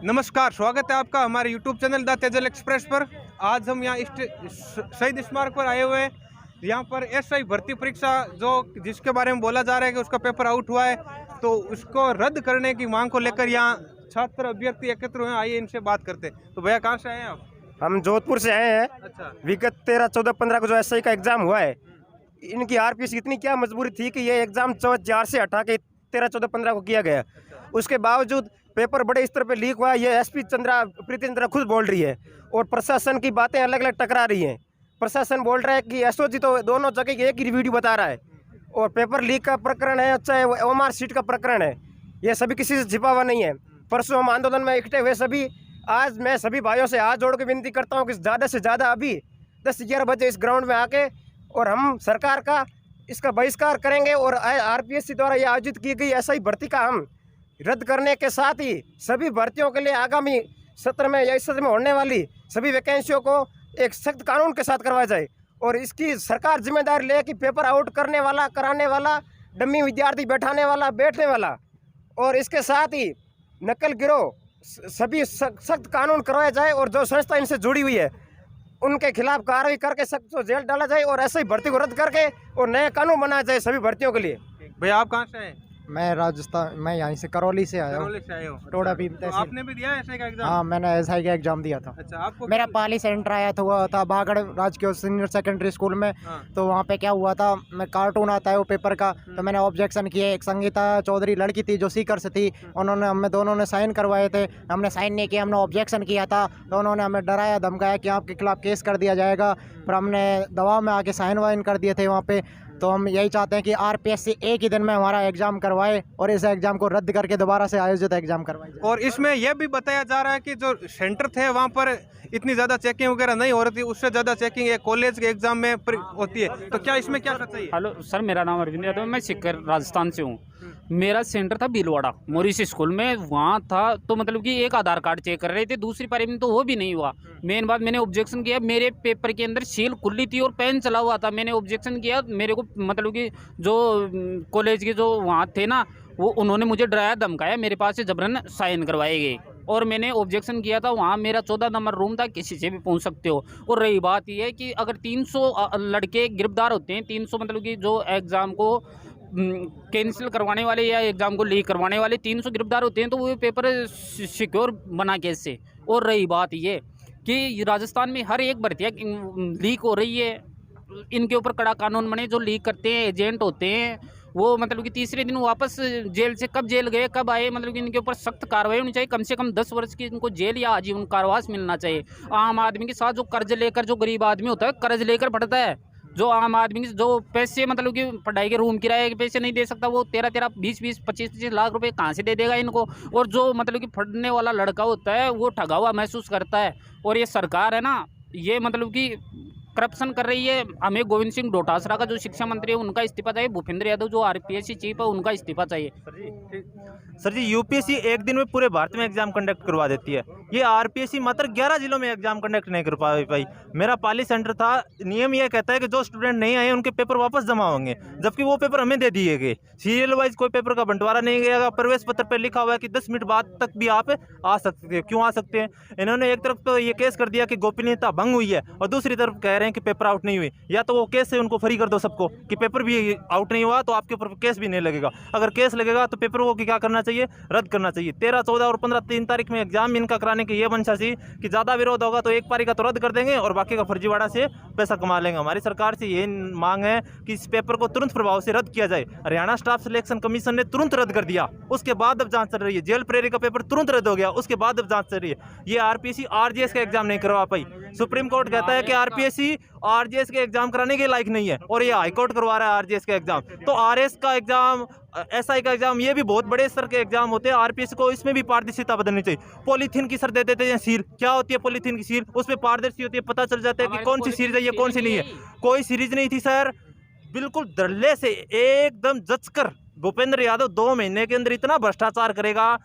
नमस्कार, स्वागत है आपका हमारे YouTube channel the Tejal express पर। आज हम यहाँ शहीद स्मारक पर आए हुए हैं। यहाँ पर एसआई भर्ती परीक्षा जिसके बारे में बोला जा रहा है कि उसका पेपर आउट हुआ है, तो उसको रद्द करने की मांग को लेकर यहाँ छात्र अभ्यर्थी एकत्र हुए हैं। आइए इनसे बात करते हैं। तो भैया कहाँ से आए हैं आप? हम जोधपुर से आए हैं। अच्छा। विगत 13, 14, 15 को जो एसआई का एग्जाम हुआ है, इनकी आरपीएस इतनी क्या मजबूरी थी कि ये एग्जाम 4 से हटा के 13, 14, 15 को किया गया। उसके बावजूद पेपर बड़े स्तर पे लीक हुआ है। ये एसपी प्रीति चंद्रा खुद बोल रही है और प्रशासन की बातें अलग अलग टकरा रही हैं। प्रशासन बोल रहा है कि एसओजी तो दोनों जगह एक ही वीडियो बता रहा है, और पेपर लीक का प्रकरण है चाहे ओएमआर सीट का प्रकरण है, ये सभी किसी से छिपा हुआ नहीं है। परसों हम आंदोलन में इकट्ठे हुए सभी। आज मैं सभी भाइयों से हाथ जोड़ के विनती करता हूँ कि ज़्यादा से ज़्यादा अभी 10-11 बजे इस ग्राउंड में आके और हम सरकार का इसका बहिष्कार करेंगे और आरपीएससी द्वारा ये आयोजित की गई एसआई भर्ती का हम रद्द करने के साथ ही सभी भर्तियों के लिए आगामी सत्र में या इस सत्र में होने वाली सभी वैकेंसियों को एक सख्त कानून के साथ करवाया जाए, और इसकी सरकार जिम्मेदारी ले कि पेपर आउट करने वाला, कराने वाला, डम्मी विद्यार्थी बैठाने वाला, बैठने वाला, और इसके साथ ही नकल गिरोह सभी सख्त कानून करवाया जाए, और जो संस्था इनसे जुड़ी हुई है उनके खिलाफ कार्रवाई करके सख्त जेल डाला जाए, और ऐसे ही भर्ती को रद्द करके और नया कानून बनाया जाए सभी भर्तियों के लिए। भैया आप कहाँ से आए? मैं राजस्थान, मैं यहाँ से करौली से आया हूँ। टोडा भीम तो आपने भी दिया है एसआई का एग्जाम? हाँ, मैंने एसआई का एग्जाम दिया था। अच्छा, आपको मेरा पाली सेंटर आया था, हुआ था बागड़ राजकीय सीनियर सेकेंडरी स्कूल में। हाँ। तो वहाँ पे क्या हुआ था, मैं कार्टून आता है वो पेपर का, तो मैंने ऑब्जेक्शन किया। एक संगीता चौधरी लड़की थी जो सीकर से थी, उन्होंने हमें दोनों ने साइन करवाए थे, हमने साइन नहीं किया, हमने ऑब्जेक्शन किया था, तो उन्होंने हमें डराया धमकाया कि आपके खिलाफ केस कर दिया जाएगा। पर हमने दबाव में आके साइन वाइन कर दिए थे वहाँ पे। तो हम यही चाहते हैं कि आरपीएससी एक ही दिन में हमारा एग्जाम करवाए और इस एग्जाम को रद्द करके दोबारा से आयोजित एग्जाम करवाए। और इसमें यह भी बताया जा रहा है कि जो सेंटर थे वहाँ पर इतनी ज़्यादा चेकिंग वगैरह नहीं हो रही थी, उससे ज़्यादा चेकिंग एक कॉलेज के एग्जाम में होती है। तो क्या इसमें क्या सच्चाई है? हेलो सर, मेरा नाम अरविंद यादव, मैं सीकर राजस्थान से हूँ। मेरा सेंटर था भीलवाड़ा मोरिस स्कूल में, वहाँ था। तो मतलब कि एक आधार कार्ड चेक कर रहे थे, दूसरी पारी में तो वो भी नहीं हुआ। मेन बात, मैंने ऑब्जेक्शन किया, मेरे पेपर के अंदर सील खुली थी और पेन चला हुआ था। मैंने ऑब्जेक्शन किया, मेरे को मतलब कि जो कॉलेज के जो वहाँ थे ना, वो उन्होंने मुझे डराया धमकाया, मेरे पास से जबरन साइन करवाए गए, और मैंने ऑब्जेक्शन किया था। वहाँ मेरा 14 नंबर रूम था, किसी से भी पूछ सकते हो। और रही बात यह है कि अगर 300 लड़के गिरफ्तार होते हैं, 300 मतलब कि जो एग्ज़ाम को कैंसिल करवाने वाले या एग्ज़ाम को लीक करवाने वाले 300 गिरफ्तार होते हैं, तो वो पेपर सिक्योर बना कैसे? और रही बात ये कि राजस्थान में हर एक भर्तियाँ लीक हो रही है, इनके ऊपर कड़ा कानून बने। जो लीक करते हैं एजेंट होते हैं, वो मतलब कि तीसरे दिन वापस जेल से कब जेल गए कब आए, मतलब कि इनके ऊपर सख्त कार्रवाई होनी चाहिए। कम से कम 10 वर्ष की इनको जेल या आजीवन कारावास मिलना चाहिए। आम आदमी के साथ जो कर्ज लेकर, जो गरीब आदमी होता है कर्ज लेकर पढ़ता है, जो आम आदमी की जो पैसे मतलब कि पढ़ाई के रूम किराए के पैसे नहीं दे सकता, वो 13-13, 20-20, 25-25 लाख रुपए कहाँ से दे देगा इनको? और जो मतलब कि पढ़ने वाला लड़का होता है वो ठगा हुआ महसूस करता है। और ये सरकार है ना, ये मतलब कि करप्शन कर रही है। हमें गोविंद सिंह डोटासरा का जो शिक्षा मंत्री है उनका इस्तीफा चाहिए, भूपेंद्र यादव जो आरपीएससी चीफ है उनका इस्तीफा चाहिए। सर जी, यूपीएससी एक दिन में पूरे भारत में एग्जाम कंडक्ट करवा देती है, ये आरपीएससी मात्र 11 जिलों में एग्जाम कंडक्ट नहीं कर पाई। मेरा पाली सेंटर था, नियम यह कहता है कि जो स्टूडेंट नहीं आए उनके पेपर वापस जमा होंगे, जबकि वो पेपर हमें दे दिए गए। सीरियल वाइज कोई पेपर का बंटवारा नहीं गया। प्रवेश पत्र पर लिखा हुआ है कि 10 मिनट बाद तक भी आप आ सकते हैं। क्यों आ सकते हैं? इन्होंने एक तरफ तो ये केस कर दिया कि गोपनीयता भंग हुई है, और दूसरी तरफ कह रहे हैं कि पेपर आउट नहीं हुई। या तो वो केस से उनको फ्री कर दो सबको कि पेपर भी आउट नहीं हुआ, तो आपके ऊपर केस भी नहीं लगेगा। अगर केस लगेगा तो पेपर को क्या करना चाहिए? रद्द करना चाहिए। 13, 14 और 15 3 तारीख में एग्जाम इनका कराने की ये मंशा थी कि ज़्यादा विरोध होगा तो एक पारी का तो रद्द कर देंगे और बाकी का फर्जीवाड़ा से पैसा कमा लेंगे। हमारी सरकार से ये मांग है कि इस पेपर को तुरंत प्रभाव से रद्द किया जाए। हरियाणा स्टाफ सिलेक्शन कमीशन ने तुरंत रद्द कर दिया, उसके बाद अब जांच चल रही है। जेल प्रेरी का पेपर तुरंत रद्द हो गया, उसके बाद अब जांच चल रही है। ये आरपीएससी आरजेएस का एग्जाम नहीं करवा पाई। सुप्रीम कोर्ट कहता है कि आरपीएससी आरजेएस के एग्जाम कराने के लायक नहीं है, और ये हाईकोर्ट करवा रहा है आरजेएस का एग्जाम। तो आरएस का एग्जाम, एसआई का एग्जाम, ये भी बहुत बड़े स्तर के एग्जाम होते हैं। आरपीएससी को इसमें भी पारदर्शिता बदलनी चाहिए। पॉलीथीन की सर दे देते हैं सील, क्या होती है पॉलीथीन की सील? उसमें पारदर्शी होती है, पता चल जाता है कि कौन सी सीरीज है, ये कौन सी नहीं है। कोई सीरीज नहीं थी सर, बिल्कुल धड़ल्ले से एकदम जचकर भूपेंद्र यादव 2 महीने के अंदर इतना भ्रष्टाचार करेगा,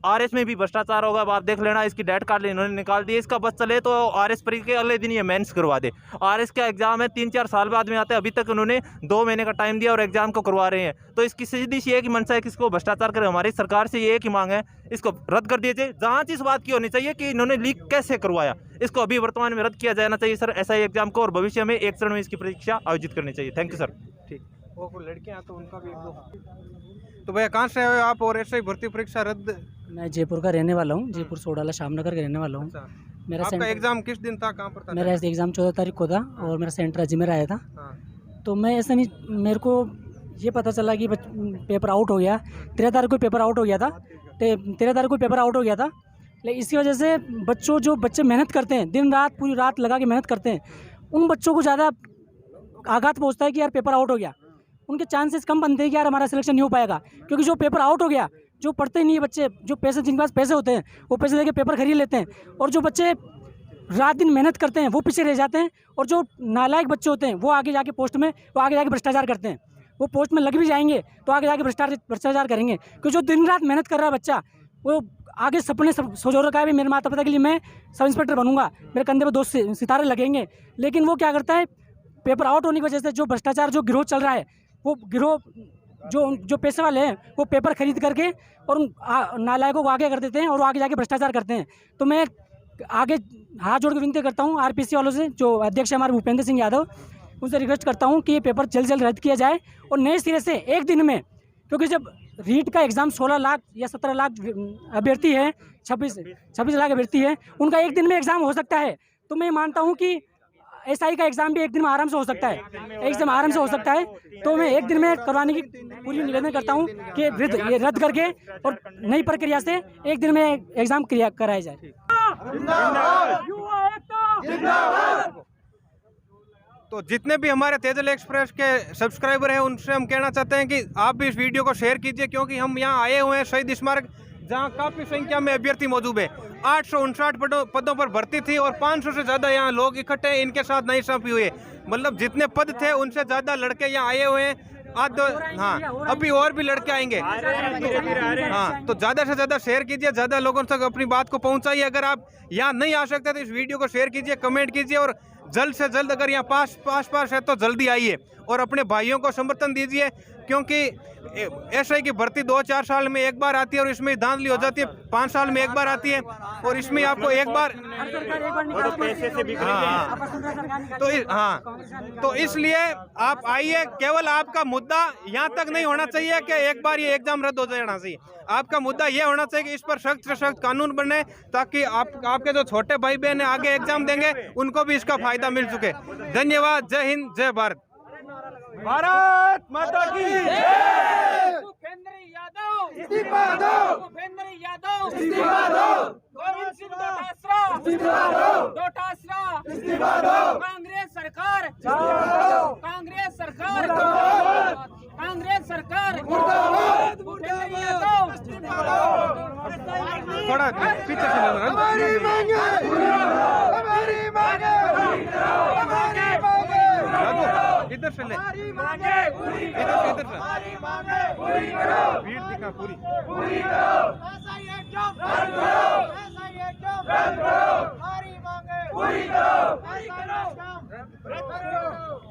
आरएस में भी भ्रष्टाचार होगा। अब आप देख लेना, इसकी डेट कार्ड इन्होंने निकाल दी। इसका बस चले तो आरएस परीक्षा के अगले दिन ये मेंस करवा दे। आरएस का एग्जाम है 3-4 साल बाद में आता है, अभी तक उन्होंने 2 महीने का टाइम दिया और एग्जाम को करवा रहे हैं। तो इसकी सीधी सी एक ही मंशा है कि इसको भ्रष्टाचार करे। हमारी सरकार से ये एक ही मांग है, इसको रद्द कर दीजिए। जांच इस बात की होनी चाहिए कि इन्होंने लीक कैसे करवाया, इसको अभी वर्तमान में रद्द किया जाना चाहिए सर एसआई एग्जाम को, और भविष्य में एक चरण में इसकी परीक्षा आयोजित करनी चाहिए। Thank you sir. ठीक, वो लड़कियां तो उनका भी एक दो। तो भैया कहाँ से आए हो आप और एसआई भर्ती परीक्षा रद्द? मैं जयपुर का रहने वाला हूँ, जयपुर सोडाला श्यामनगर का रहने वाला हूँ। अच्छा, मेरा आपका सेंटर एग्जाम किस दिन था, कहाँ पर था? मेरा एग्ज़ाम 14 तारीख को था और मेरा सेंटर अजमेर आया था। हाँ, तो मैं ऐसा नहीं, मेरे को ये पता चला कि पेपर आउट हो गया। 13 तारीख को पेपर आउट हो गया था, 13 तारीख को पेपर आउट हो गया था। लेकिन इसकी वजह से जो बच्चे मेहनत करते हैं, दिन रात पूरी रात लगा के मेहनत करते हैं, उन बच्चों को ज़्यादा आघात पहुँचता है कि यार पेपर आउट हो गया। उनके चांसेस कम बनते हैं कि यार हमारा सिलेक्शन नहीं हो पाएगा, क्योंकि जो पेपर आउट हो गया, जो पढ़ते ही नहीं है बच्चे, जो पैसे, जिनके पास पैसे होते हैं वो पैसे देके पेपर खरीद लेते हैं, और जो बच्चे रात दिन मेहनत करते हैं वो पीछे रह जाते हैं। और जो नालायक बच्चे होते हैं वो आगे जाके पोस्ट में, वो आगे जाके भ्रष्टाचार करते हैं। वो पोस्ट में लग भी जाएंगे तो आगे जाके भ्रष्टाचार करेंगे, क्योंकि जो दिन रात मेहनत कर रहा है बच्चा, वो आगे सपने सोच रखा है भी मेरे माता पिता के लिए मैं सब इंस्पेक्टर बनूंगा, मेरे कंधे पर 2 सितारे लगेंगे। लेकिन वो क्या करता है, पेपर आउट होने की वजह से जो भ्रष्टाचार, जो गिरोह चल रहा है, वो गिरोह जो पैसे वाले हैं वो पेपर खरीद करके और उन नालायकों को आगे कर देते हैं और वो आगे जाके भ्रष्टाचार करते हैं। तो मैं आगे हाथ जोड़ के विनती करता हूँ आरपीसी वालों से, जो अध्यक्ष है हमारे भूपेंद्र सिंह यादव, उनसे रिक्वेस्ट करता हूँ कि ये पेपर जल्द से जल्द रद्द किया जाए और नए सिरे से एक दिन में, क्योंकि जब रीट का एग्ज़ाम 16 लाख या 17 लाख अभ्यर्थी है, 26 लाख अभ्यर्थी है, उनका एक दिन में एग्ज़ाम हो सकता है। तो मैं मानता हूँ कि एसआई का एग्ज़ाम भी एक दिन में आराम से हो सकता है, एग्ज़ाम आराम से हो सकता है। तो मैं एक दिन में करवाने की पूरी निवेदन करता हूँ कि ये रद्द करके और नई प्रक्रिया से एक दिन में एग्ज़ाम कराया जाए। तो जितने भी हमारे तेजल एक्सप्रेस के सब्सक्राइबर हैं उनसे हम कहना चाहते हैं कि आप भी इस वीडियो को शेयर कीजिए, क्योंकि हम यहाँ आए हुए हैं शहीद स्मारक, जहाँ काफ़ी संख्या में अभ्यर्थी मौजूद है। 859 पदों पर भर्ती थी और 500 से ज़्यादा यहाँ लोग इकट्ठे हैं, इनके साथ नहीं सौंपी हुई है। मतलब जितने पद थे उनसे ज़्यादा लड़के यहाँ आए हुए हैं। हाँ, अभी और भी लड़के आएंगे। हाँ, तो ज़्यादा से ज़्यादा शेयर कीजिए, ज़्यादा लोगों तक अपनी बात को पहुँचाइए। अगर आप यहाँ नहीं आ सकते तो इस वीडियो को शेयर कीजिए, कमेंट कीजिए, और जल्द से जल्द अगर यहाँ पास है तो जल्दी आइए और अपने भाइयों को समर्थन दीजिए, क्योंकि एसआई की भर्ती 2-4 साल में एक बार आती है और इसमें धांधली हो जाती है, 5 साल में एक बार आती है, और इसमें आपको एक बार तो इसलिए आप आइए। केवल आपका मुद्दा यहाँ तक नहीं होना चाहिए कि एक बार ये एग्जाम रद्द हो जाना चाहिए। आपका मुद्दा ये होना चाहिए कि इस पर सख्त से सख्त कानून बने, ताकि आपके जो छोटे भाई बहन है आगे एग्जाम देंगे उनको भी इसका फायदा मिल सके। धन्यवाद। जय हिंद, जय भारत। भारत माता की जय। भूपेंद्र यादव इस्तीफा दो, भूपेंद्र यादव इस्तीफा दो, गोविंद सिंह डोटासरा इस्तीफा दो, इस्तीफा दो, कांग्रेस सरकार, कांग्रेस सरकार, कांग्रेस सरकार, भूपेंद्र यादव थोड़ा पीछे से हमारी मांगे, हमारी मांगे, हमारी मांगे, इधर से ले, इधर से भीड़ दिखा पूरी। ऐसा ही एग्जाम रद्द करो, ऐसा ही एग्जाम रद्द करो, हमारी मांगे पूरी करो, ऐसा ही एग्जाम रद्द करो।